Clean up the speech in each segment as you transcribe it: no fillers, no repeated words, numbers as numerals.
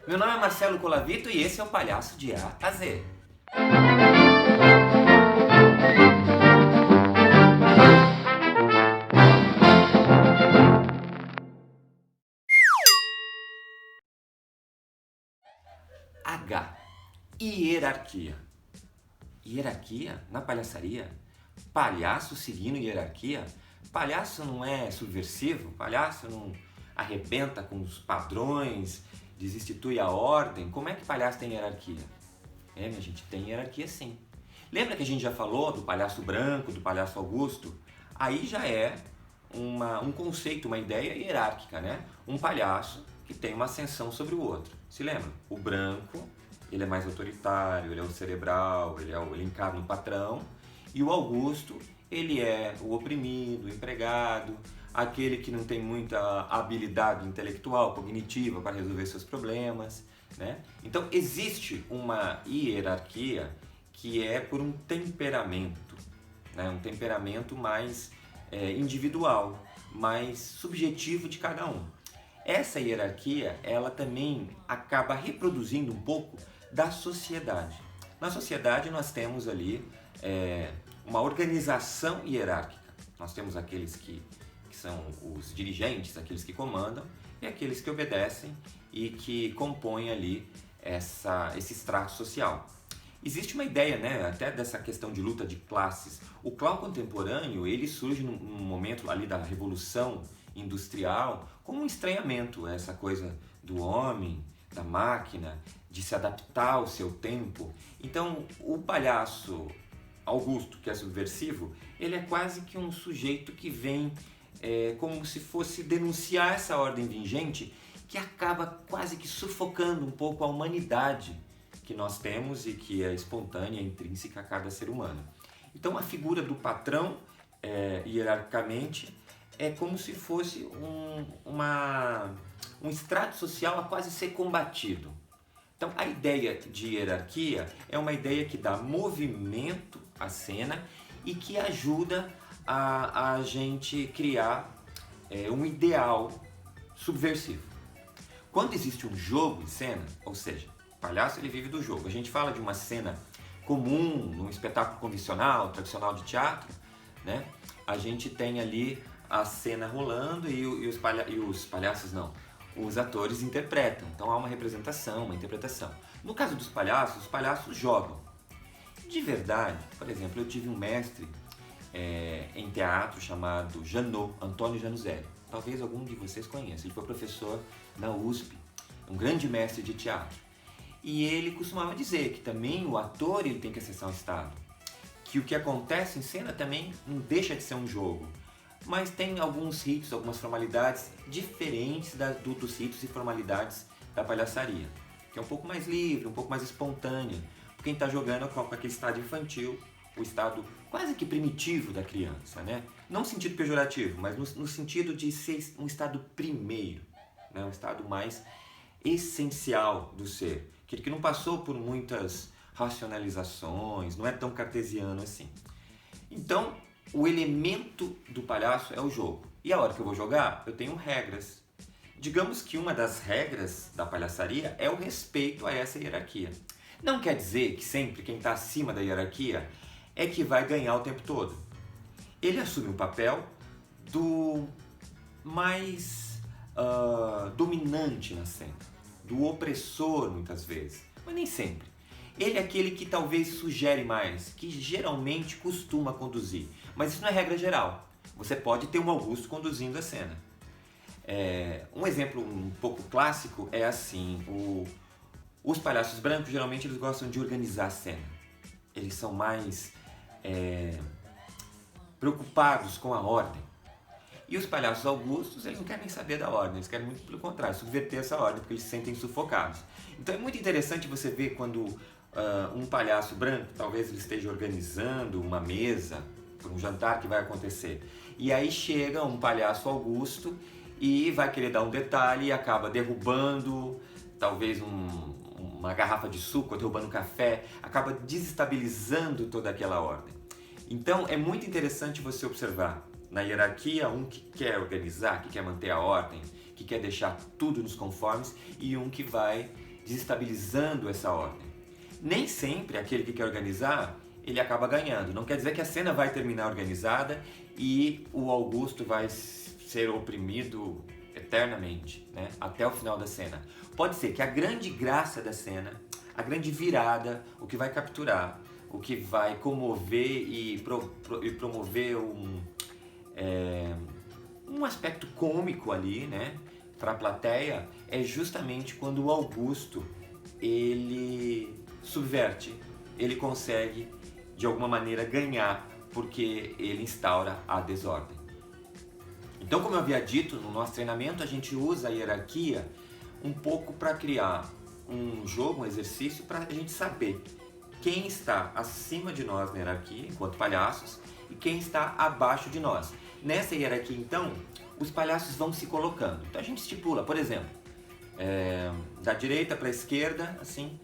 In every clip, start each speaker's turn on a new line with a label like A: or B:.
A: Meu nome é Marcelo Colavito e esse é o Palhaço de A a Z. H. Hierarquia. Hierarquia? Na palhaçaria? Palhaço seguindo hierarquia? Palhaço não é subversivo? Palhaço não arrebenta com os padrões, desinstitui a ordem? Como é que palhaço tem hierarquia? Minha gente, tem hierarquia sim. Lembra que a gente já falou do palhaço branco, do palhaço Augusto? Aí já é um conceito, uma ideia hierárquica, né? Um palhaço que tem uma ascensão sobre o outro. Se lembra? O branco, ele é mais autoritário, ele é o cerebral, ele encarna o patrão. E o Augusto, ele é o oprimido, o empregado, aquele que não tem muita habilidade intelectual, cognitiva para resolver seus problemas, né? Então existe uma hierarquia que é por um temperamento, né? Um temperamento mais individual, mais subjetivo de cada um. Essa hierarquia, ela também acaba reproduzindo um pouco da sociedade. Na sociedade nós temos ali uma organização hierárquica. Nós temos aqueles que são os dirigentes, aqueles que comandam, e aqueles que obedecem e que compõem ali esse extrato social. Existe uma ideia, né, até dessa questão de luta de classes. O clown contemporâneo, ele surge num momento ali da Revolução Industrial como um estranhamento, essa coisa do homem, da máquina, de se adaptar ao seu tempo. Então, o palhaço Augusto, que é subversivo, ele é quase que um sujeito que vem como se fosse denunciar essa ordem vigente que acaba quase que sufocando um pouco a humanidade que nós temos e que é espontânea, intrínseca a cada ser humano. Então a figura do patrão, hierarquicamente, é como se fosse um extrato social a quase ser combatido. Então a ideia de hierarquia é uma ideia que dá movimento à cena e que ajuda a gente criar um ideal subversivo. Quando existe um jogo em cena, ou seja, o palhaço ele vive do jogo. A gente fala de uma cena comum, num espetáculo convencional, tradicional de teatro, né? A gente tem ali a cena rolando e os palhaços não, os atores interpretam. Então há uma representação, uma interpretação. No caso dos palhaços, os palhaços jogam. De verdade, por exemplo, eu tive um mestre em teatro chamado Janot, Antônio Januzelli. Talvez algum de vocês conheça. Ele foi professor na USP, um grande mestre de teatro. E ele costumava dizer que também o ator ele tem que acessar o estado. Que o que acontece em cena também não deixa de ser um jogo. Mas tem alguns ritos, algumas formalidades diferentes dos ritos e formalidades da palhaçaria. Que é um pouco mais livre, um pouco mais espontânea. Quem está jogando com aquele estado infantil, o estado quase que primitivo da criança, né? Não no sentido pejorativo, mas no sentido de ser um estado primeiro, né? Um estado mais essencial do ser, aquele que não passou por muitas racionalizações, não é tão cartesiano assim. Então, o elemento do palhaço é o jogo. E a hora que eu vou jogar, eu tenho regras. Digamos que uma das regras da palhaçaria é o respeito a essa hierarquia. Não quer dizer que sempre quem está acima da hierarquia é que vai ganhar o tempo todo. Ele assume o papel do mais dominante na cena, do opressor muitas vezes, mas nem sempre. Ele é aquele que talvez sugere mais, que geralmente costuma conduzir, mas isso não é regra geral. Você pode ter um Augusto conduzindo a cena. Um exemplo um pouco clássico é assim, os palhaços brancos geralmente eles gostam de organizar a cena. Eles são mais preocupados com a ordem. E os palhaços augustos, eles não querem nem saber da ordem, eles querem muito pelo contrário, subverter essa ordem, porque eles se sentem sufocados. Então é muito interessante você ver quando um palhaço branco, talvez ele esteja organizando uma mesa para um jantar que vai acontecer, e aí chega um palhaço augusto e vai querer dar um detalhe e acaba derrubando talvez uma garrafa de suco, ou derrubando um café, acaba desestabilizando toda aquela ordem. Então é muito interessante você observar na hierarquia um que quer organizar, que quer manter a ordem, que quer deixar tudo nos conformes e um que vai desestabilizando essa ordem. Nem sempre aquele que quer organizar, ele acaba ganhando. Não quer dizer que a cena vai terminar organizada e o Augusto vai ser oprimido eternamente, né? Até o final da cena. Pode ser que a grande graça da cena, a grande virada, o que vai capturar, o que vai comover e promover um aspecto cômico ali, né, para a plateia, é justamente quando o Augusto ele subverte, ele consegue de alguma maneira ganhar, porque ele instaura a desordem. Então, como eu havia dito, no nosso treinamento a gente usa a hierarquia um pouco para criar um jogo, um exercício, para a gente saber quem está acima de nós na hierarquia, enquanto palhaços, e quem está abaixo de nós. Nessa hierarquia, então, os palhaços vão se colocando. Então a gente estipula, por exemplo, da direita para a esquerda, assim,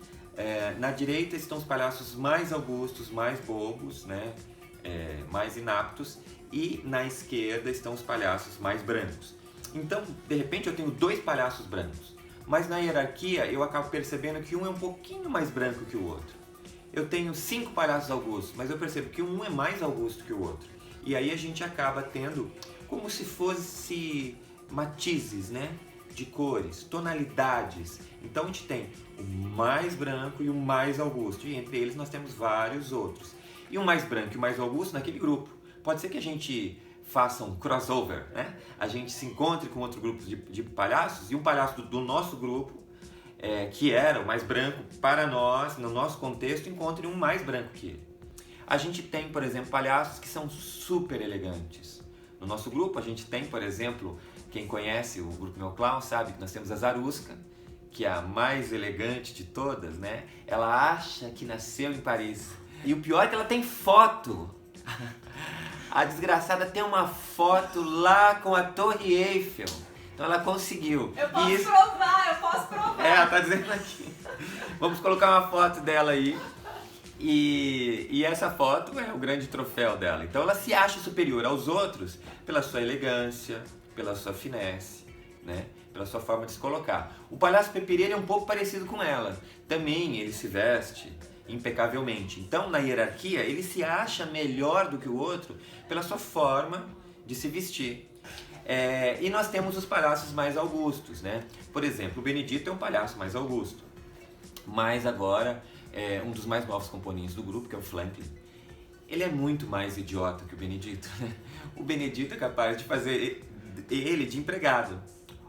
A: na direita estão os palhaços mais augustos, mais bobos, né, mais inaptos, e na esquerda estão os palhaços mais brancos. Então, de repente, eu tenho 2 palhaços brancos, mas na hierarquia eu acabo percebendo que um é um pouquinho mais branco que o outro. Eu tenho 5 palhaços augustos, mas eu percebo que um é mais augusto que o outro. E aí a gente acaba tendo como se fosse matizes, né, de cores, tonalidades. Então a gente tem o mais branco e o mais augusto, e entre eles nós temos vários outros. E o mais branco e o mais augusto naquele grupo. Pode ser que a gente faça um crossover, né? A gente se encontre com outro grupo de palhaços e um palhaço do nosso grupo, que era o mais branco para nós, no nosso contexto, encontre um mais branco que ele. A gente tem, por exemplo, palhaços que são super elegantes. No nosso grupo a gente tem, por exemplo, quem conhece o grupo Meu Clown sabe que nós temos a Zaruska, que é a mais elegante de todas, né? Ela acha que nasceu em Paris. E o pior é que ela tem foto. A desgraçada tem uma foto lá com a Torre Eiffel. Então ela conseguiu.
B: Eu posso provar.
A: Ela tá dizendo aqui. Vamos colocar uma foto dela aí. E essa foto é o grande troféu dela. Então ela se acha superior aos outros pela sua elegância, pela sua finesse, né? Pela sua forma de se colocar. O palhaço Pepireira é um pouco parecido com ela. Também ele se veste impecavelmente. Então, na hierarquia, ele se acha melhor do que o outro pela sua forma de se vestir. E nós temos os palhaços mais augustos, né? Por exemplo, o Benedito é um palhaço mais augusto. Mas agora, um dos mais novos componentes do grupo, que é o Franklin, ele é muito mais idiota que o Benedito, né? O Benedito é capaz de fazer ele de empregado.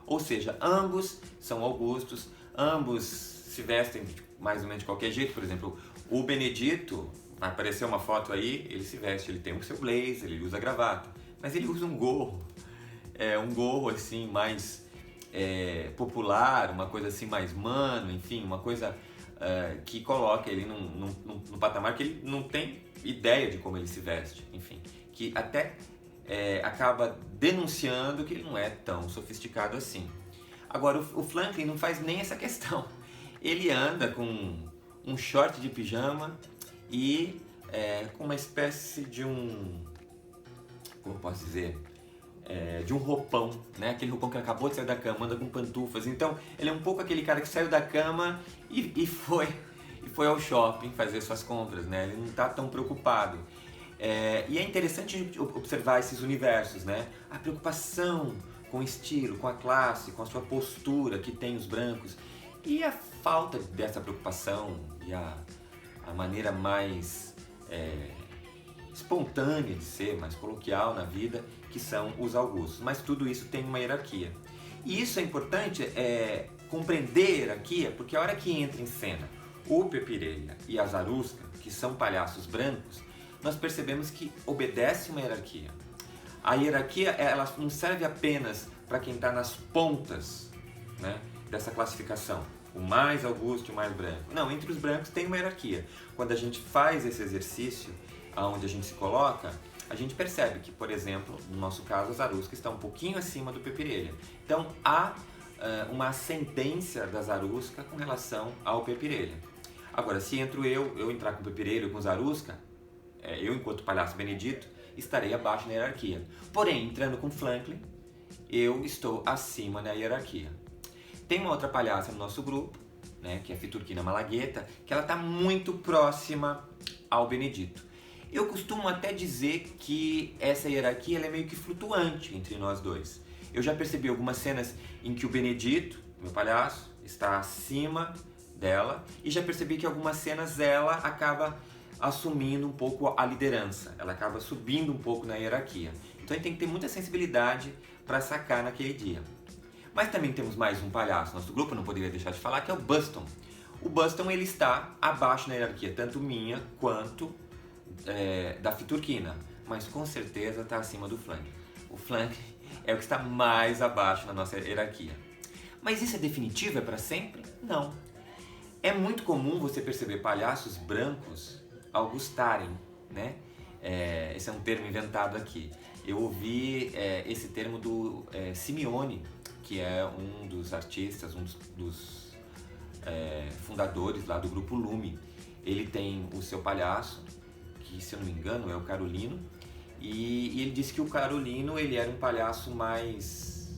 A: Ou seja, ambos são augustos, ambos se vestem mais ou menos de qualquer jeito. Por exemplo, o Benedito, vai aparecer uma foto aí, ele se veste, ele tem o seu blazer, ele usa gravata, mas ele usa um gorro assim mais popular, uma coisa assim mais mano, enfim, uma coisa que coloca ele num patamar que ele não tem ideia de como ele se veste, enfim, que até acaba denunciando que ele não é tão sofisticado assim. Agora, o Franklin não faz nem essa questão. Ele anda com um short de pijama e com uma espécie de como eu posso dizer, de um roupão, né? Aquele roupão que acabou de sair da cama, anda com pantufas. Então, ele é um pouco aquele cara que saiu da cama e foi ao shopping fazer suas compras, né? Ele não está tão preocupado. E é interessante observar esses universos, né? A preocupação com o estilo, com a classe, com a sua postura que tem os brancos, e a falta dessa preocupação e a maneira mais espontânea de ser, mais coloquial na vida, que são os augustos. Mas tudo isso tem uma hierarquia. E isso é importante compreender a hierarquia, porque a hora que entra em cena o Pepireira e a Zaruska, que são palhaços brancos, nós percebemos que obedece uma hierarquia. A hierarquia, ela não serve apenas para quem está nas pontas, né, dessa classificação, o mais augusto e o mais branco. Não, entre os brancos tem uma hierarquia. Quando a gente faz esse exercício, onde a gente se coloca, a gente percebe que, por exemplo, no nosso caso, a Zaruska está um pouquinho acima do Pepireira. Então, há uma ascendência da Zaruska com relação ao Pepireira. Agora, se eu entrar com o Pepireira ou com o Zaruska, eu, enquanto palhaço Benedito, estarei abaixo na hierarquia. Porém, entrando com Franklin, eu estou acima na hierarquia. Tem uma outra palhaça no nosso grupo, né, que é a Fiturquina Malagueta, que ela está muito próxima ao Benedito. Eu costumo até dizer que essa hierarquia ela é meio que flutuante entre nós dois. Eu já percebi algumas cenas em que o Benedito, meu palhaço, está acima dela, e já percebi que algumas cenas ela acaba assumindo um pouco a liderança, ela acaba subindo um pouco na hierarquia. Então a gente tem que ter muita sensibilidade para sacar naquele dia. Mas também temos mais um palhaço no nosso grupo, não poderia deixar de falar, que é o Buston. O Buston ele está abaixo na hierarquia, tanto minha quanto da Fiturquina, mas com certeza está acima do Flank. O Flank é o que está mais abaixo na nossa hierarquia. Mas isso é definitivo? É para sempre? Não. É muito comum você perceber palhaços brancos augustarem, né? Esse é um termo inventado aqui. Eu ouvi esse termo do Simeone, que é um dos artistas, um dos fundadores lá do grupo Lume. Ele tem o seu palhaço, que se eu não me engano é o Carolino, e ele disse que o Carolino ele era um palhaço mais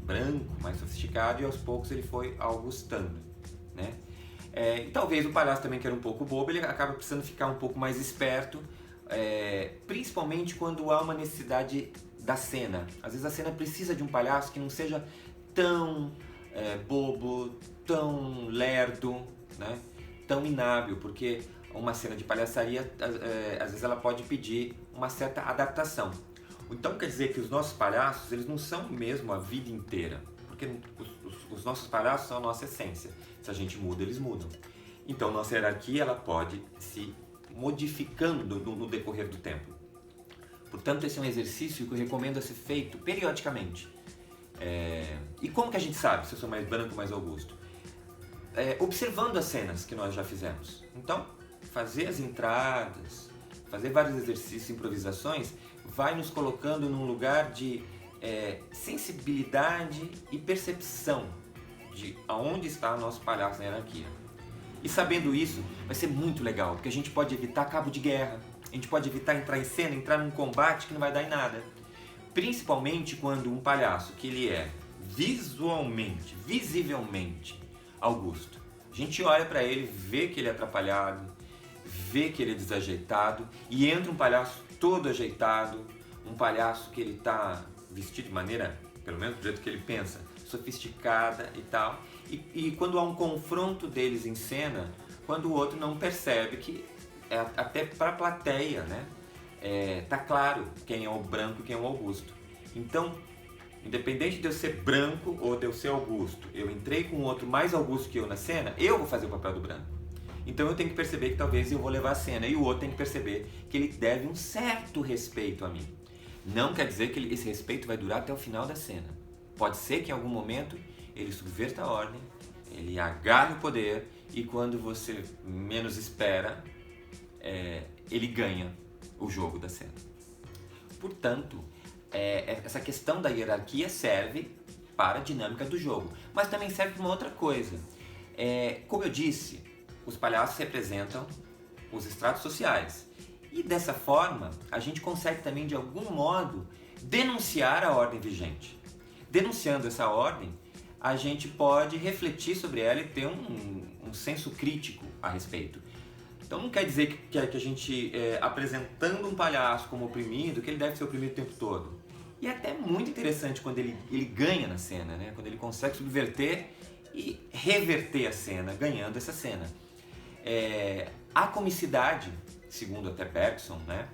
A: branco, mais sofisticado, e aos poucos ele foi augustando, né? E talvez o palhaço também, que era um pouco bobo, ele acaba precisando ficar um pouco mais esperto, principalmente quando há uma necessidade da cena. Às vezes a cena precisa de um palhaço que não seja tão bobo, tão lerdo, né? Tão inábil, porque uma cena de palhaçaria, às vezes ela pode pedir uma certa adaptação. Então quer dizer que os nossos palhaços, eles não são mesmo a vida inteira, porque os nossos palhaços são a nossa essência. Se a gente muda, eles mudam. Então nossa hierarquia ela pode se modificando no decorrer do tempo. Portanto, esse é um exercício que eu recomendo a ser feito periodicamente. E como que a gente sabe se eu sou mais branco ou mais augusto? Observando as cenas que nós já fizemos. Então, fazer as entradas, fazer vários exercícios, improvisações, vai nos colocando num lugar de sensibilidade e percepção de aonde está o nosso palhaço na hierarquia. E sabendo isso, vai ser muito legal, porque a gente pode evitar cabo de guerra, a gente pode evitar entrar em cena, entrar num combate que não vai dar em nada. Principalmente quando um palhaço que ele é visivelmente augusto, a gente olha para ele, vê que ele é atrapalhado, vê que ele é desajeitado, e entra um palhaço todo ajeitado, um palhaço que ele está vestido de maneira, pelo menos do jeito que ele pensa, sofisticada e tal, e quando há um confronto deles em cena, quando o outro não percebe que, até para a plateia, né, tá claro quem é o branco e quem é o augusto. Então, independente de eu ser branco ou de eu ser augusto, eu entrei com outro mais augusto que eu na cena, eu vou fazer o papel do branco. Então eu tenho que perceber que talvez eu vou levar a cena, e o outro tem que perceber que ele deve um certo respeito a mim. Não quer dizer que esse respeito vai durar até o final da cena. Pode ser que em algum momento ele subverta a ordem, ele agarre o poder, e quando você menos espera, ele ganha o jogo da cena. Portanto, essa questão da hierarquia serve para a dinâmica do jogo, mas também serve para uma outra coisa. Como eu disse, os palhaços representam os estratos sociais, e dessa forma a gente consegue também de algum modo denunciar a ordem vigente. Denunciando essa ordem, a gente pode refletir sobre ela e ter um senso crítico a respeito. Então não quer dizer que a gente, apresentando um palhaço como oprimido, que ele deve ser oprimido o tempo todo. E é até muito interessante quando ele ganha na cena, né? Quando ele consegue subverter e reverter a cena, ganhando essa cena. A comicidade, segundo até Bergson, né?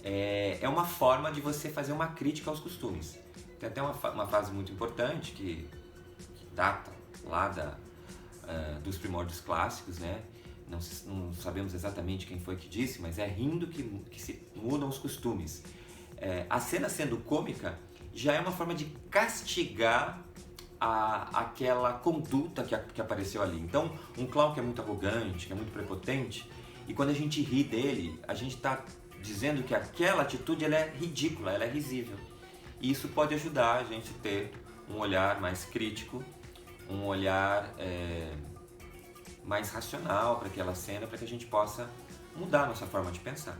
A: É uma forma de você fazer uma crítica aos costumes. Tem até uma frase muito importante que data lá dos primórdios clássicos, né? Não sabemos exatamente quem foi que disse, mas é rindo que se mudam os costumes. A cena sendo cômica já é uma forma de castigar aquela conduta que apareceu ali. Então, um clown que é muito arrogante, que é muito prepotente, e quando a gente ri dele, a gente está dizendo que aquela atitude ela é ridícula, ela é risível. E isso pode ajudar a gente a ter um olhar mais crítico, um olhar mais racional para aquela cena, para que a gente possa mudar a nossa forma de pensar.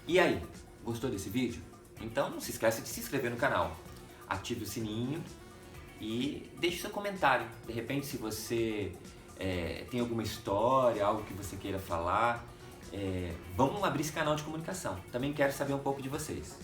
A: E aí, gostou desse vídeo? Então não se esqueça de se inscrever no canal, ative o sininho e deixe seu comentário. De repente, se você tem alguma história, algo que você queira falar, vamos abrir esse canal de comunicação. Também quero saber um pouco de vocês.